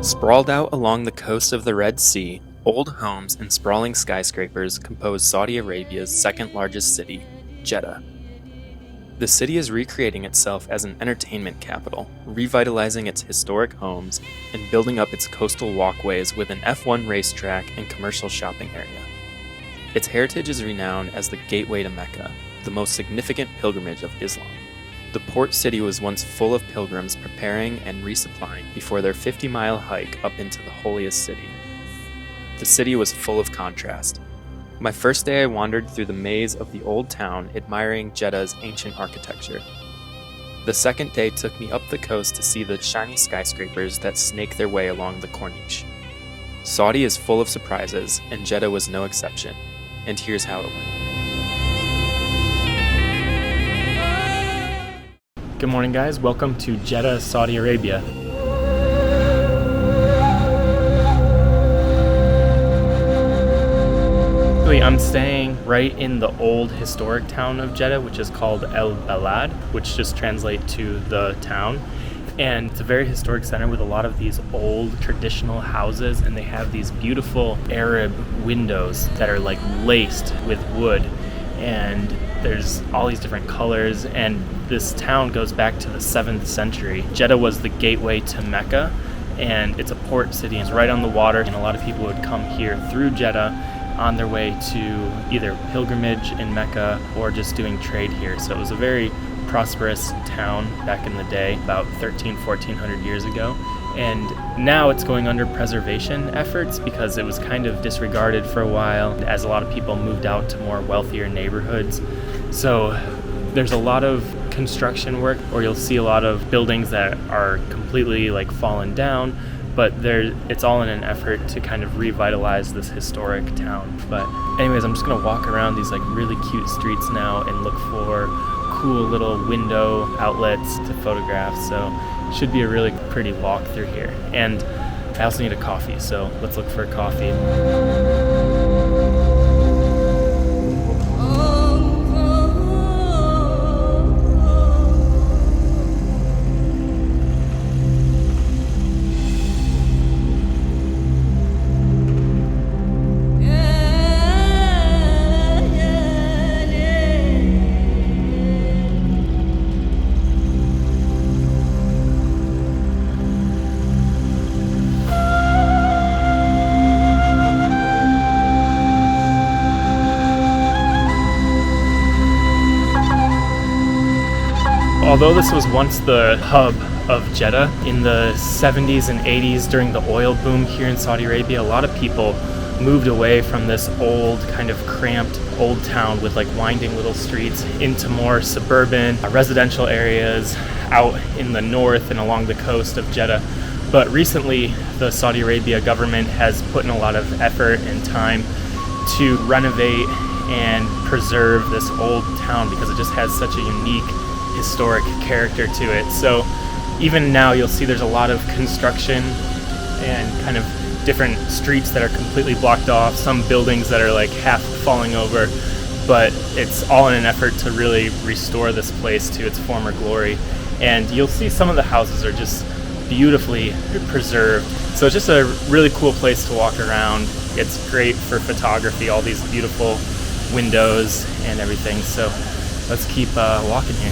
Sprawled out along the coast of the Red Sea, old homes and sprawling skyscrapers compose Saudi Arabia's second largest city, Jeddah. The city is recreating itself as an entertainment capital, revitalizing its historic homes and building up its coastal walkways with an F1 racetrack and commercial shopping area. Its heritage is renowned as the gateway to Mecca, the most significant pilgrimage of Islam. The port city was once full of pilgrims preparing and resupplying before their 50-mile hike up into the holiest city. The city was full of contrast. My first day I wandered through the maze of the old town admiring Jeddah's ancient architecture. The second day took me up the coast to see the shiny skyscrapers that snake their way along the Corniche. Saudi is full of surprises, and Jeddah was no exception. And here's how it went. Good morning, guys. Welcome to Jeddah, Saudi Arabia. I'm staying right in the old historic town of Jeddah, which is called Balad, which just translates to the town. And it's a very historic center with a lot of these old traditional houses, and they have these beautiful Arab windows that are like laced with wood. And there's all these different colors, and this town goes back to the 7th century. Jeddah was the gateway to Mecca, and it's a port city. It's right on the water, and a lot of people would come here through Jeddah on their way to either pilgrimage in Mecca or just doing trade here. So it was a very prosperous town back in the day, about 1400 years ago. And now it's going under preservation efforts because it was kind of disregarded for a while as a lot of people moved out to more wealthier neighborhoods. So there's a lot of construction work, or you'll see a lot of buildings that are completely like fallen down, but it's all in an effort to kind of revitalize this historic town. But anyways, I'm just gonna walk around these like really cute streets now and look for cool little window outlets to photograph. So it should be a really pretty walk through here. And I also need a coffee, so let's look for a coffee. Although this was once the hub of Jeddah, in the 70s and 80s during the oil boom here in Saudi Arabia, a lot of people moved away from this old, kind of cramped old town with like winding little streets into more suburban residential areas out in the north and along the coast of Jeddah. But recently, the Saudi Arabia government has put in a lot of effort and time to renovate and preserve this old town because it just has such a unique historic character to it. So even now you'll see there's a lot of construction and kind of different streets that are completely blocked off, some buildings that are like half falling over, but it's all in an effort to really restore this place to its former glory. And you'll see some of the houses are just beautifully preserved. So it's just a really cool place to walk around. It's great for photography, all these beautiful windows and everything. So let's keep walking here.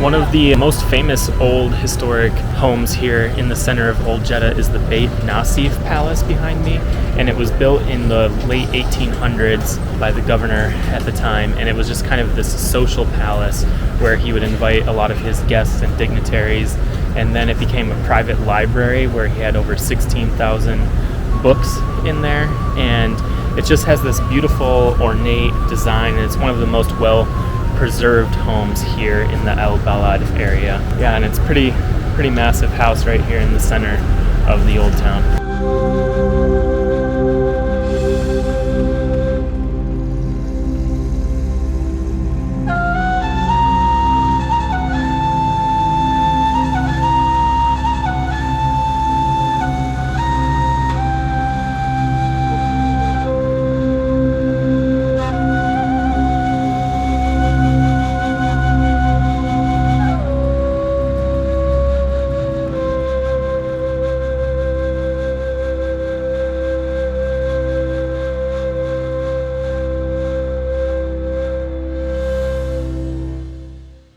One of the most famous old historic homes here in the center of Old Jetta is the Beit Nasif Palace behind me, and it was built in the late 1800s by the governor at the time, and it was just kind of this social palace where he would invite a lot of his guests and dignitaries, and then it became a private library where he had over 16,000 books in there, and it just has this beautiful ornate design, and it's one of the most well-preserved homes here in the El Balad area. Yeah, and it's pretty massive house right here in the center of the old town.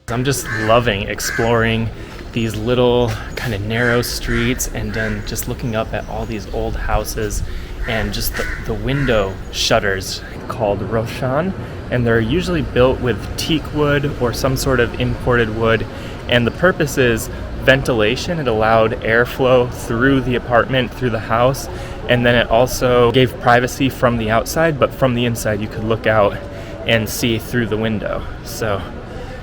I'm just loving exploring these little kind of narrow streets and then just looking up at all these old houses and just the window shutters called Roshan, and they're usually built with teak wood or some sort of imported wood, and the purpose is ventilation. It allowed airflow through the apartment, through the house, and then it also gave privacy from the outside, but from the inside you could look out and see through the window.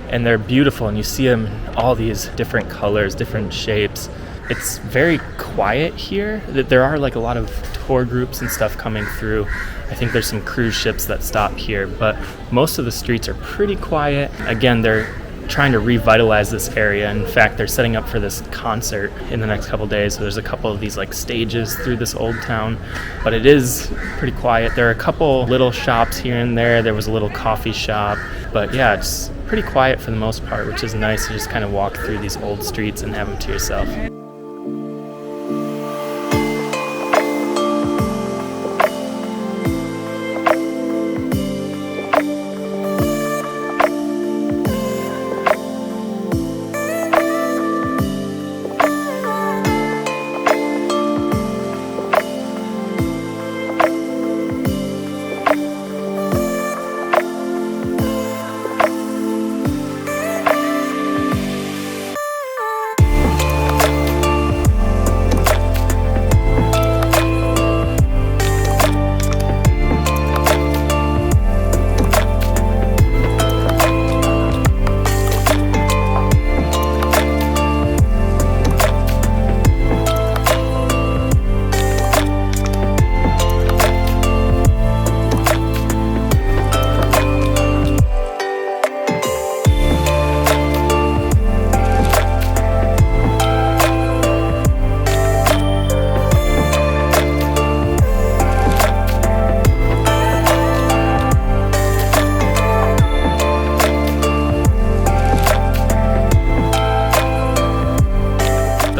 And they're beautiful, and you see them in all these different colors, different shapes. It's very quiet here. There are like a lot of tour groups and stuff coming through. I think there's some cruise ships that stop here, but most of the streets are pretty quiet. Again, they're trying to revitalize this area. In fact, they're setting up for this concert in the next couple days. So there's a couple of these like stages through this old town, but it is pretty quiet. There are a couple little shops here and there. There was a little coffee shop, but yeah, it's pretty quiet for the most part, which is nice to just kind of walk through these old streets and have them to yourself.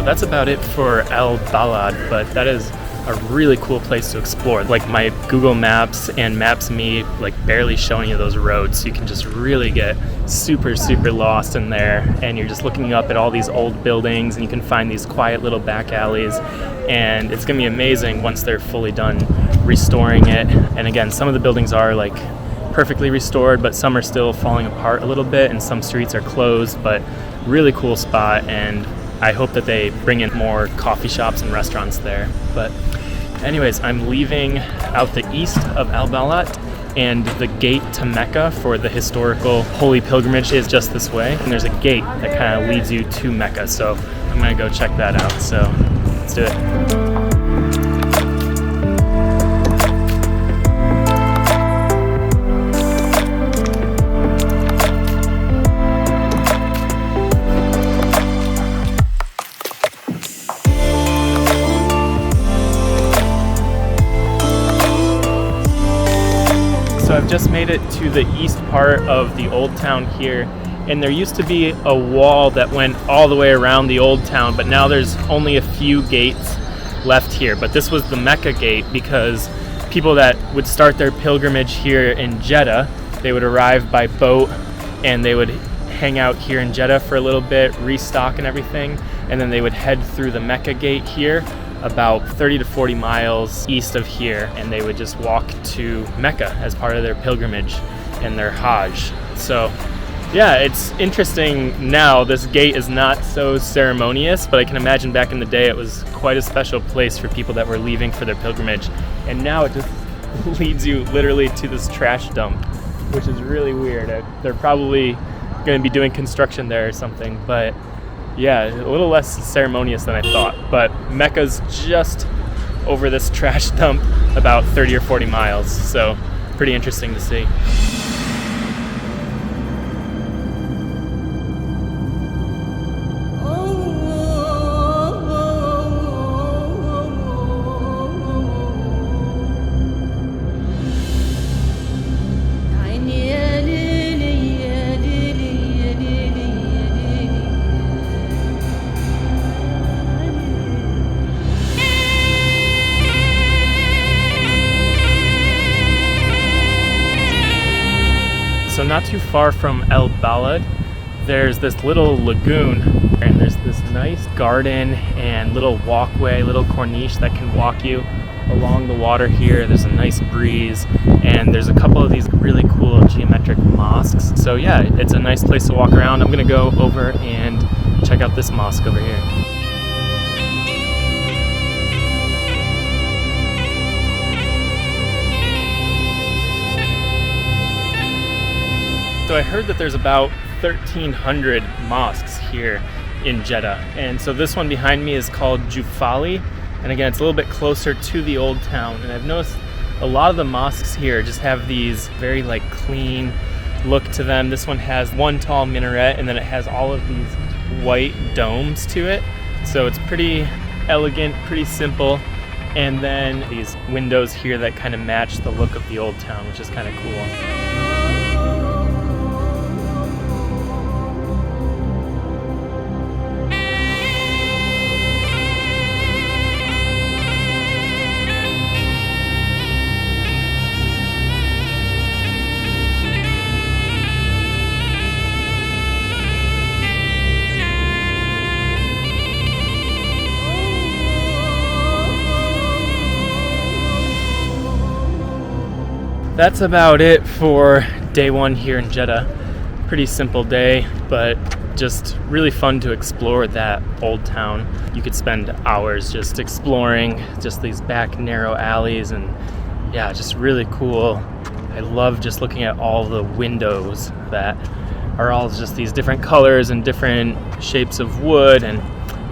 That's about it for Al Balad, but that is a really cool place to explore. Like my Google Maps and Maps.me like barely showing you those roads, so you can just really get super lost in there, and you're just looking up at all these old buildings, and you can find these quiet little back alleys, and it's gonna be amazing once they're fully done restoring it. And again, some of the buildings are like perfectly restored, but some are still falling apart a little bit, and some streets are closed, but really cool spot. And I hope that they bring in more coffee shops and restaurants there. But anyways, I'm leaving out the east of Al Balad, and the gate to Mecca for the historical holy pilgrimage is just this way. And there's a gate that kind of leads you to Mecca. So I'm gonna go check that out. So let's do it. So I've just made it to the east part of the old town here, and there used to be a wall that went all the way around the old town, but now there's only a few gates left here. But this was the Mecca Gate, because people that would start their pilgrimage here in Jeddah, they would arrive by boat and they would hang out here in Jeddah for a little bit, restock and everything, and then they would head through the Mecca Gate here, about 30 to 40 miles east of here, and they would just walk to Mecca as part of their pilgrimage and their Hajj. So yeah, it's interesting now. This gate is not so ceremonious, but I can imagine back in the day it was quite a special place for people that were leaving for their pilgrimage. And now it just leads you literally to this trash dump, which is really weird. They're probably going to be doing construction there or something, but Yeah, a little less ceremonious than I thought, but Mecca's just over this trash dump about 30 or 40 miles, so pretty interesting to see. So not too far from El Balad, there's this little lagoon, and there's this nice garden and little walkway, little Corniche that can walk you along the water here. There's a nice breeze, and there's a couple of these really cool geometric mosques. So yeah, it's a nice place to walk around. I'm gonna go over and check out this mosque over here. So I heard that there's about 1,300 mosques here in Jeddah. And so this one behind me is called Jufali. And again, it's a little bit closer to the old town. And I've noticed a lot of the mosques here just have these very like clean look to them. This one has one tall minaret, and then it has all of these white domes to it. So it's pretty elegant, pretty simple. And then these windows here that kind of match the look of the old town, which is kind of cool. That's about it for day one here in Jeddah. Pretty simple day, but just really fun to explore that old town. You could spend hours just exploring just these back narrow alleys, and yeah, just really cool. I love just looking at all the windows that are all just these different colors and different shapes of wood, and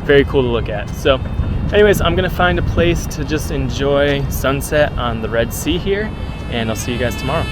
very cool to look at. So anyways, I'm gonna find a place to just enjoy sunset on the Red Sea here, and I'll see you guys tomorrow.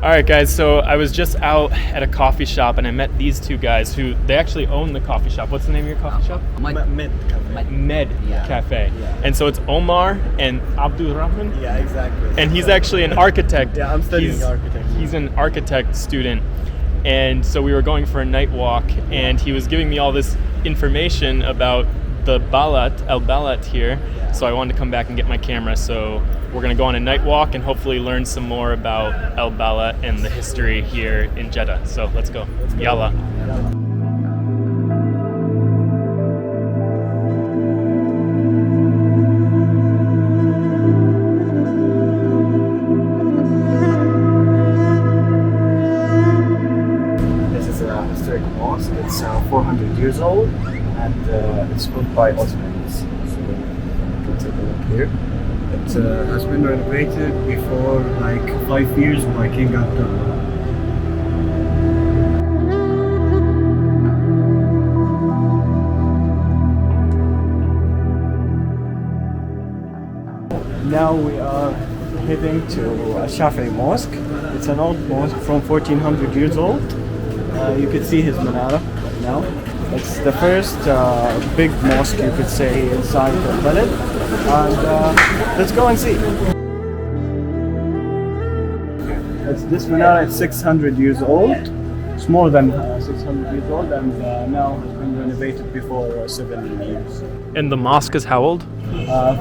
Alright guys, so I was just out at a coffee shop and I met these two guys who, they actually own the coffee shop. What's the name of your coffee shop? Med Cafe. Med Cafe. Yeah. And so it's Omar and Abdul Rahman? Yeah, exactly. And he's actually an architect. Yeah, I'm studying architecture. He's an architect student. And so we were going for a night walk, and he was giving me all this information about the Balad, El Balad here. Yeah. So I wanted to come back and get my camera. So we're going to go on a night walk and hopefully learn some more about El Balad and the history here in Jeddah. So let's go. Yalla. This is a historic mosque. It's 400 years old, and it's built by Ottomans. So you can take a look here. It has been renovated before like 5 years by King Abdullah. Now we are heading to Shafi'i Mosque. It's an old mosque from 1400 years old. You could see his minarah right now. It's the first big mosque, you could say, inside the Balad. And let's go and see. This minarah is 600 years old. It's more than 600 years old, and now has been renovated before 7 years. And the mosque is how old?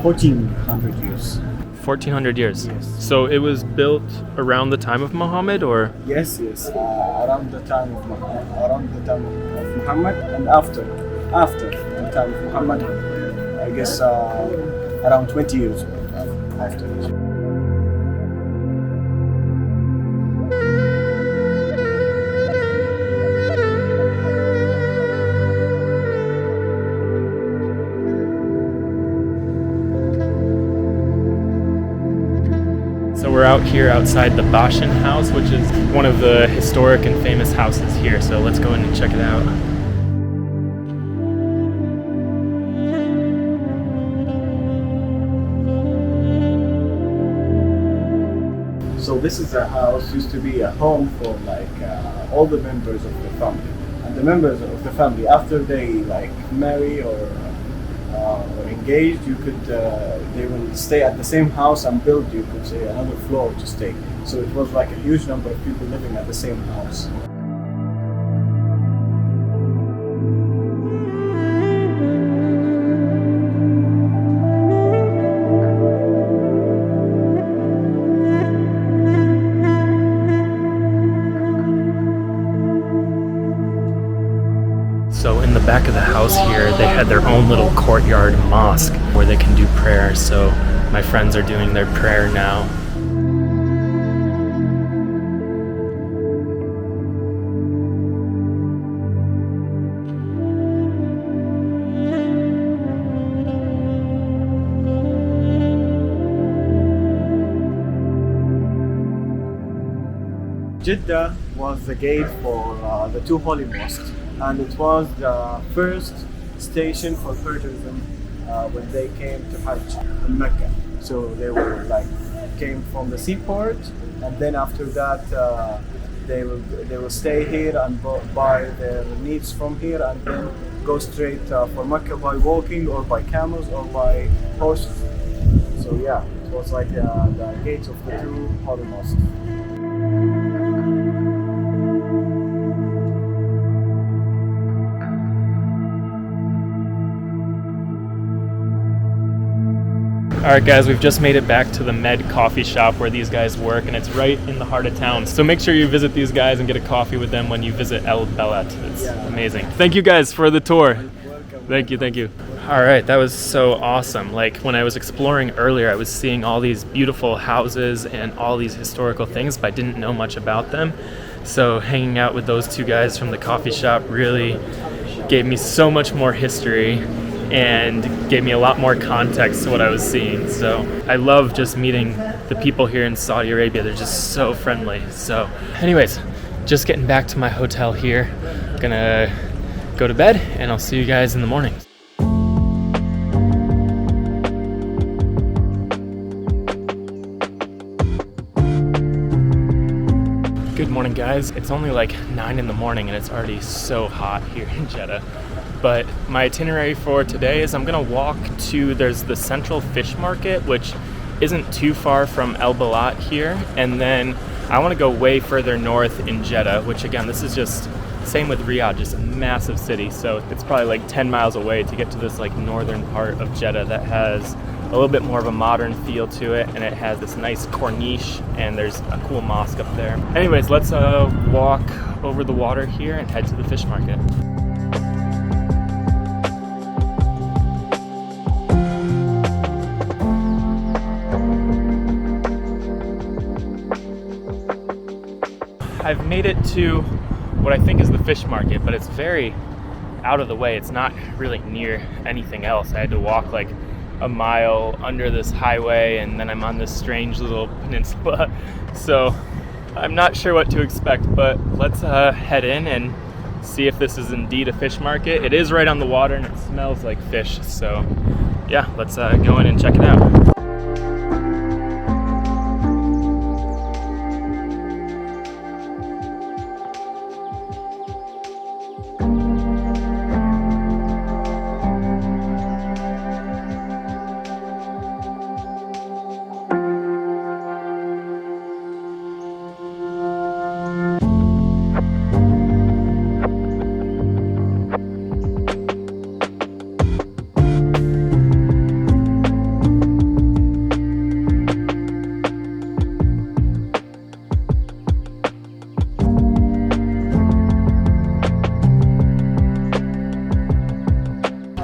1400 years. 1400 years. Yes. So it was built around the time of Muhammad, or? Yes. Around the time of Muhammad, and after the time of Muhammad, I guess around 20 years after. out here outside the Bashan house, which is one of the historic and famous houses here. So let's go in and check it out. So this is a house, used to be a home for like all the members of the family. And the members of the family, after they like marry or engaged, you could they will stay at the same house and build, you could say, another floor to stay. So it was like a huge number of people living at the same house. So in the back of the house here, they had their own little courtyard mosque where they can do prayer. So my friends are doing their prayer now. Jeddah was the gate for the two holy mosques, and it was the first station for pilgrims when they came to Hajj in Mecca. So they were like came from the seaport, and then after that they will stay here and buy their needs from here, and then go straight for Mecca by walking or by camels or by horses. So yeah, it was like the gates of the two holy mosques. Alright guys, we've just made it back to the Med coffee shop where these guys work, and it's right in the heart of town. So make sure you visit these guys and get a coffee with them when you visit El Balad. It's amazing. Thank you guys for the tour. Thank you. Alright, that was so awesome. Like when I was exploring earlier, I was seeing all these beautiful houses and all these historical things, but I didn't know much about them. So hanging out with those two guys from the coffee shop really gave me so much more history and gave me a lot more context to what I was seeing. So I love just meeting the people here in Saudi Arabia. They're just so friendly. So anyways, just getting back to my hotel here. Gonna go to bed, and I'll see you guys in the morning. Good morning guys. It's only like 9 in the morning and it's already so hot here in Jeddah. But my itinerary for today is I'm gonna walk to, there's the central fish market, which isn't too far from El Balad here. And then I wanna go way further north in Jeddah, which again, this is just, same with Riyadh, just a massive city. So it's probably like 10 miles away to get to this like northern part of Jeddah that has a little bit more of a modern feel to it, and it has this nice Corniche, and there's a cool mosque up there. Anyways, let's walk over the water here and head to the fish market. I've made it to what I think is the fish market, but it's very out of the way. It's not really near anything else. I had to walk like a mile under this highway, and then I'm on this strange little peninsula. So I'm not sure what to expect, but let's head in and see if this is indeed a fish market. It is right on the water and it smells like fish. So yeah, let's go in and check it out.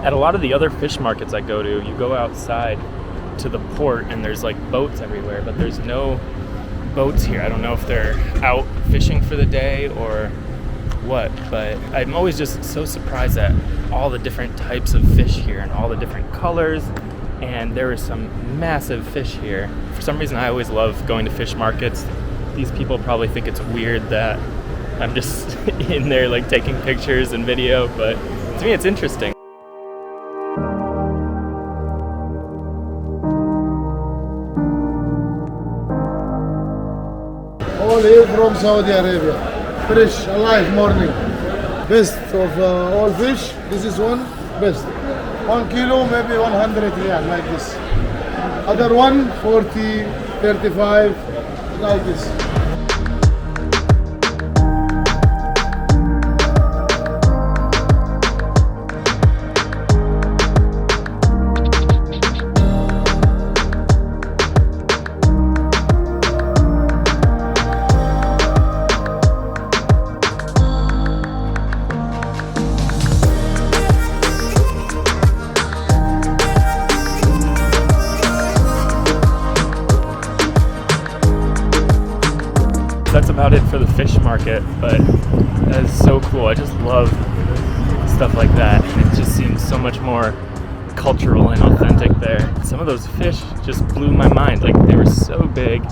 At a lot of the other fish markets I go to, you go outside to the port and there's like boats everywhere, but there's no boats here. I don't know if they're out fishing for the day or what, but I'm always just so surprised at all the different types of fish here and all the different colors and there were some massive fish here. For some reason, I always love going to fish markets. These people probably think it's weird that I'm just in there like taking pictures and video, but to me it's interesting. All here from Saudi Arabia. Fresh, alive morning. Best of all fish. This is one best. 1 kilo, maybe 100 riyal, like this. Other one, 40, 35, like this. That's about it for the fish market, but that is so cool. I just love stuff like that, and it just seems so much more cultural and authentic there. Some of those fish just blew my mind. Like, they were so big,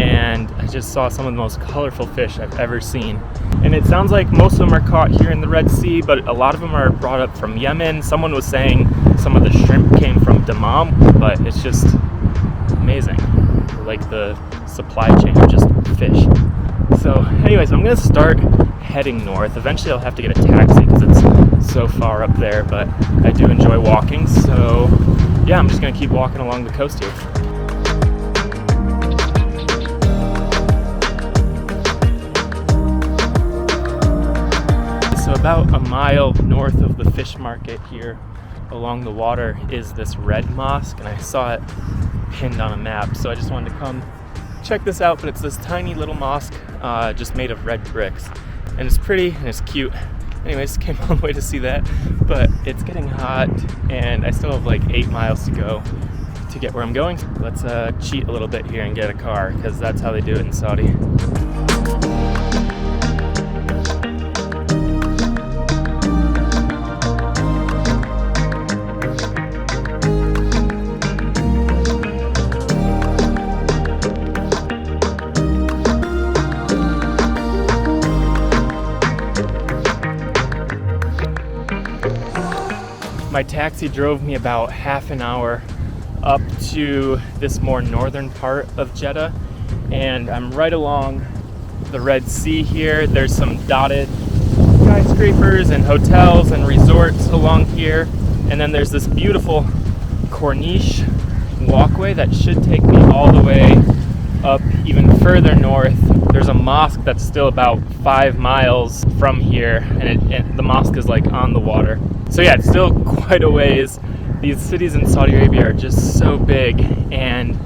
and I just saw some of the most colorful fish I've ever seen. And it sounds like most of them are caught here in the Red Sea, but a lot of them are brought up from Yemen. Someone was saying some of the shrimp came from Dammam, but it's just amazing. Like the supply chain of just fish. So anyways, I'm gonna start heading north. Eventually I'll have to get a taxi because it's so far up there, but I do enjoy walking, so yeah, I'm just gonna keep walking along the coast here. So about a mile north of the fish market here along the water is this red mosque, and I saw it pinned on a map, so I just wanted to come check this out. But it's this tiny little mosque just made of red bricks, and it's pretty and it's cute. Anyways, came all the way to see that, but it's getting hot and I still have like 8 miles to go to get where I'm going. Let's cheat a little bit here and get a car, because that's how they do it in Saudi. My taxi drove me about half an hour up to this more northern part of Jeddah, and I'm right along the Red Sea here. There's some dotted skyscrapers and hotels and resorts along here, and then there's this beautiful Corniche walkway that should take me all the way up even further north. There's a mosque that's still about 5 miles from here, and the mosque is like on the water. So yeah, it's still quite a ways. These cities in Saudi Arabia are just so big and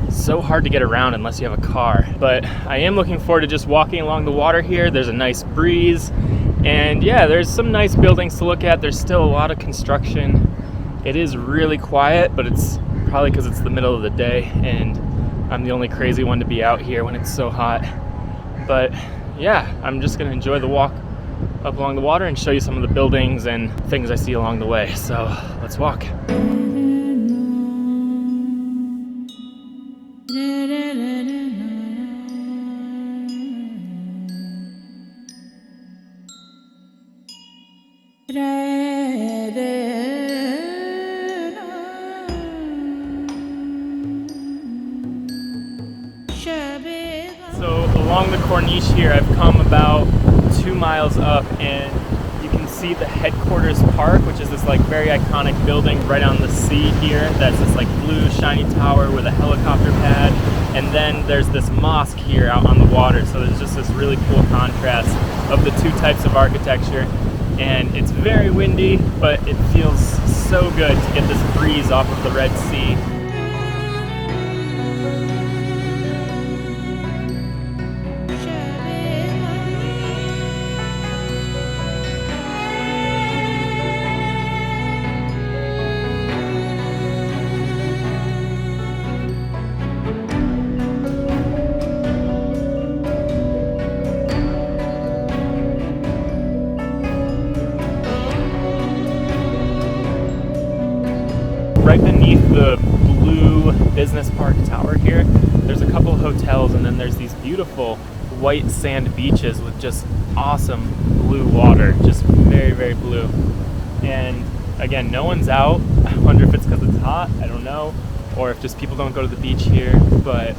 so hard to get around unless you have a car. But I am looking forward to just walking along the water here. There's a nice breeze, and yeah, there's some nice buildings to look at. There's still a lot of construction. It is really quiet, but it's probably because it's the middle of the day and I'm the only crazy one to be out here when it's so hot. But yeah, I'm just gonna enjoy the walk up along the water and show you some of the buildings and things I see along the way. So let's walk. So along the Corniche here, I've come about 2 miles up, and you can see the headquarters park, which is this like very iconic building right on the sea here. That's this like blue shiny tower with a helicopter pad, and then there's this mosque here out on the water. So there's just this really cool contrast of the two types of architecture, and it's very windy, but it feels so good to get this breeze off of the Red Sea. right beneath the blue business park tower here, there's a couple hotels, and then there's these beautiful white sand beaches with just awesome blue water, just very, very blue. And again, no one's out. I wonder if it's because it's hot, I don't know, or if just people don't go to the beach here, but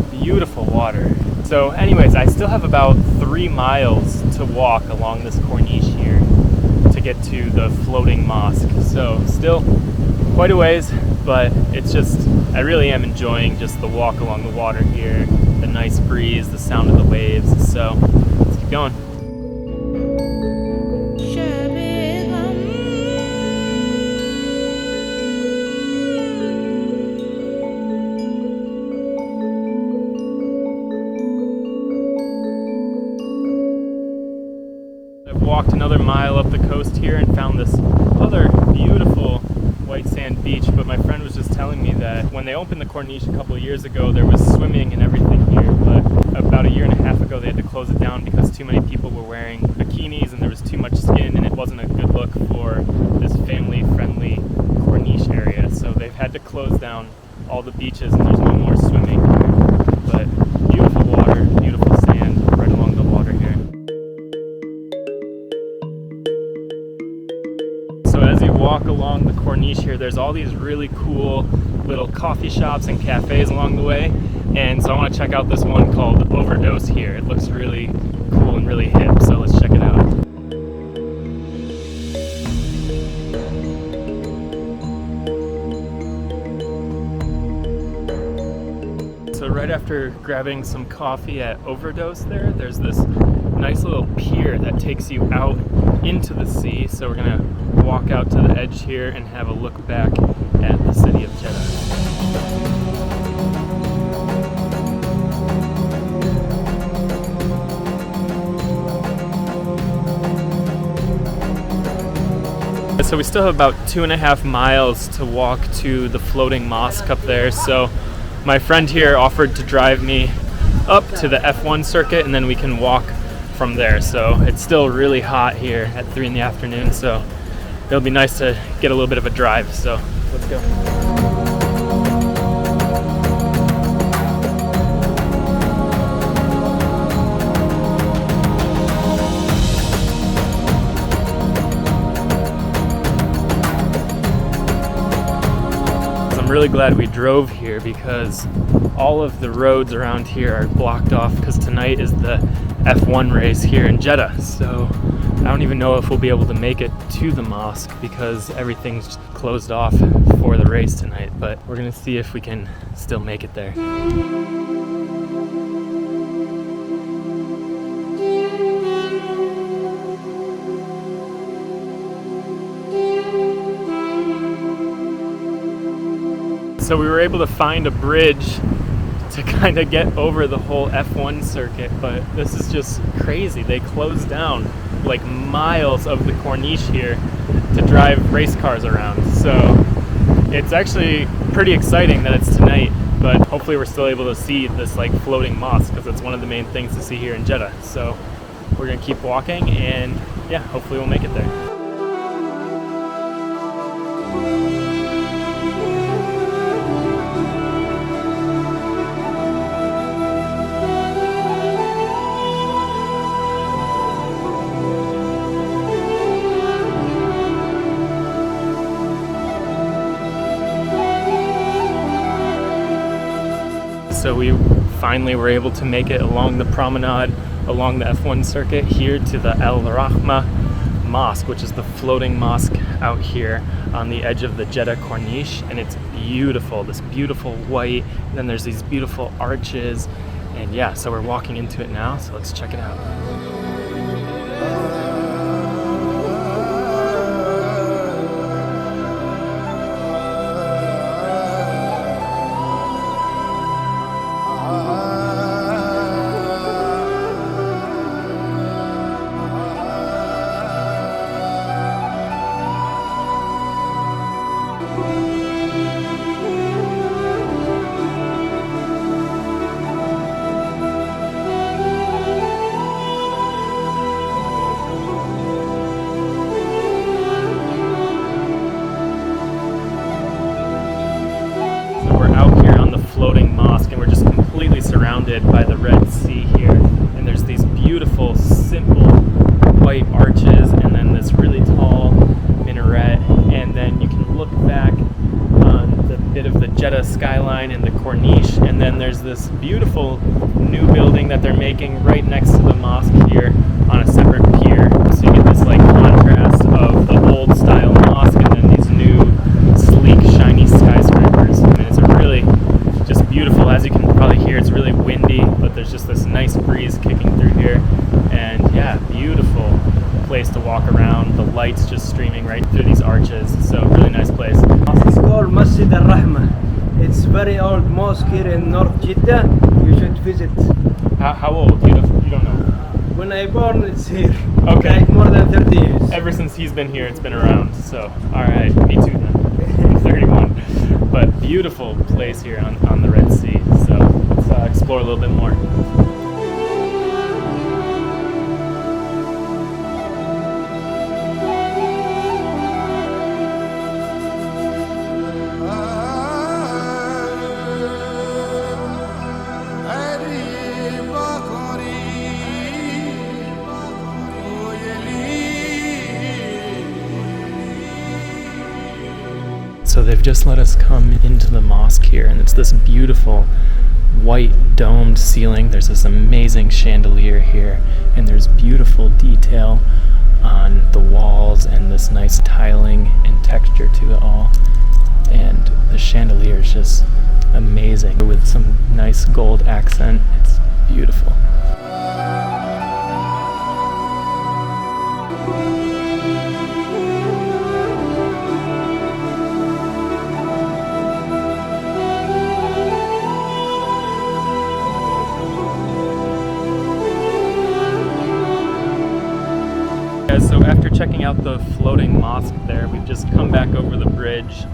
beautiful water. So anyways, I still have about 3 miles to walk along this Corniche here to get to the floating mosque. So still quite a ways, but it's just, I really am enjoying just the walk along the water here, the nice breeze, the sound of the waves. So let's keep going. Walked another mile up the coast here and found this other beautiful white sand beach, but my friend was just telling me that when they opened the Corniche a couple of years ago, there was swimming and everything here, but about 1.5 years ago they had to close it down because too many people were wearing bikinis and there was too much skin, and it wasn't a good look for this family-friendly Corniche area, so they've had to close down all the beaches and there's no more swimming here. But beautiful water, beautiful sand right along the water here. So as you walk along the Corniche here, there's all these really cool little coffee shops and cafes along the way, and so I want to check out this one called Overdose here. It looks really cool and really hip, so let's check it out. So right after grabbing some coffee at Overdose there's this nice little pier that takes you out into the sea. So we're gonna walk out to the edge here and have a look back at the city of Jeddah. So we still have about 2.5 miles to walk to the floating mosque up there. So my friend here offered to drive me up to the F1 circuit and then we can walk from there. So it's still really hot here at 3 in the afternoon, so it'll be nice to get a little bit of a drive. So let's go. Really glad we drove here because all of the roads around here are blocked off because tonight is the F1 race here in Jeddah. So I don't even know if we'll be able to make it to the mosque because everything's closed off for the race tonight, but we're gonna see if we can still make it there. So we were able to find a bridge to kind of get over the whole F1 circuit, but this is just crazy. They closed down like miles of the Corniche here to drive race cars around. So it's actually pretty exciting that it's tonight, but hopefully we're still able to see this like floating mosque because it's one of the main things to see here in Jeddah. So we're gonna keep walking and yeah, hopefully we'll make it there. So we finally were able to make it along the promenade, along the F1 circuit here to the Al Rahma Mosque, which is the floating mosque out here on the edge of the Jeddah Corniche, and it's beautiful, this beautiful white, and then there's these beautiful arches, and yeah, so we're walking into it now, so let's check it out. white arches and then this really tall minaret, and then you can look back on the bit of the Jeddah skyline and the Corniche, and then there's this beautiful new building that they're making right next to the mosque here on a separate pier. So you get this like contrast of the old style mosque and then these new sleek shiny skyscrapers. I mean, it's a really just beautiful. As you can probably hear, it's really windy, but there's just this nice breeze kicking through here, and yeah, beautiful place to walk around. The lights just streaming right through these arches, so really nice place. It's called Masjid al-Rahmah. It's very old mosque here in North Jeddah. You should visit. How old? You don't know. When I born, it's here. Okay. Like more than 30 years. Ever since he's been here, it's been around. So, all right, me too then. I'm 31. But beautiful place here on the Red Sea. So let's explore a little bit more. So they've just let us come into the mosque here, and it's this beautiful white domed ceiling. There's this amazing chandelier here, and there's beautiful detail on the walls and this nice tiling and texture to it all. And the chandelier is just amazing with some nice gold accent. It's beautiful. So after checking out the floating mosque there, we've just come back over the bridge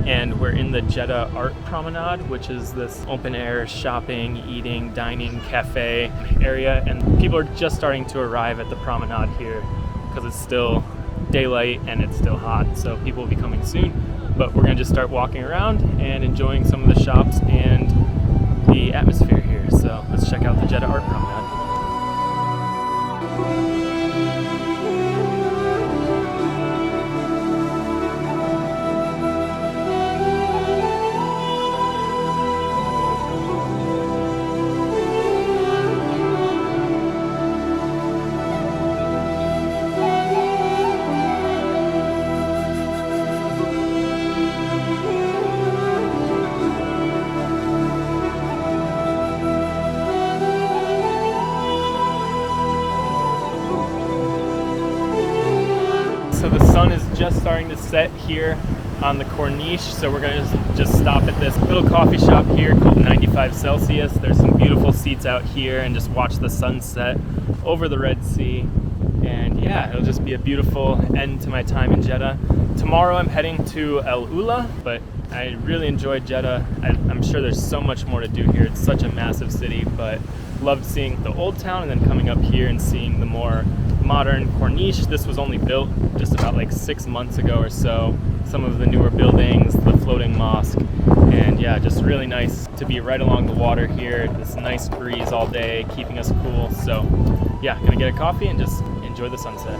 and we're in the Jeddah Art Promenade, which is this open air shopping, eating, dining, cafe area, and people are just starting to arrive at the promenade here because it's still daylight and it's still hot, so people will be coming soon. But we're gonna just start walking around and enjoying some of the shops and the atmosphere here. So let's check out the Jeddah Art Promenade. So the sun is just starting to set here on the Corniche, so we're going to just stop at this little coffee shop here called 95 Celsius. There's some beautiful seats out here and just watch the sunset over the Red Sea. And yeah, it'll just be a beautiful end to my time in Jeddah. Tomorrow I'm heading to El Ula, but I really enjoyed Jeddah. I'm sure there's so much more to do here. It's such a massive city, but loved seeing the old town and then coming up here and seeing the more modern Corniche. This was only built just about like 6 months ago or so. Some of the newer buildings, the floating mosque, and yeah, just really nice to be right along the water here. This nice breeze all day, keeping us cool. So yeah, gonna get a coffee and just enjoy the sunset.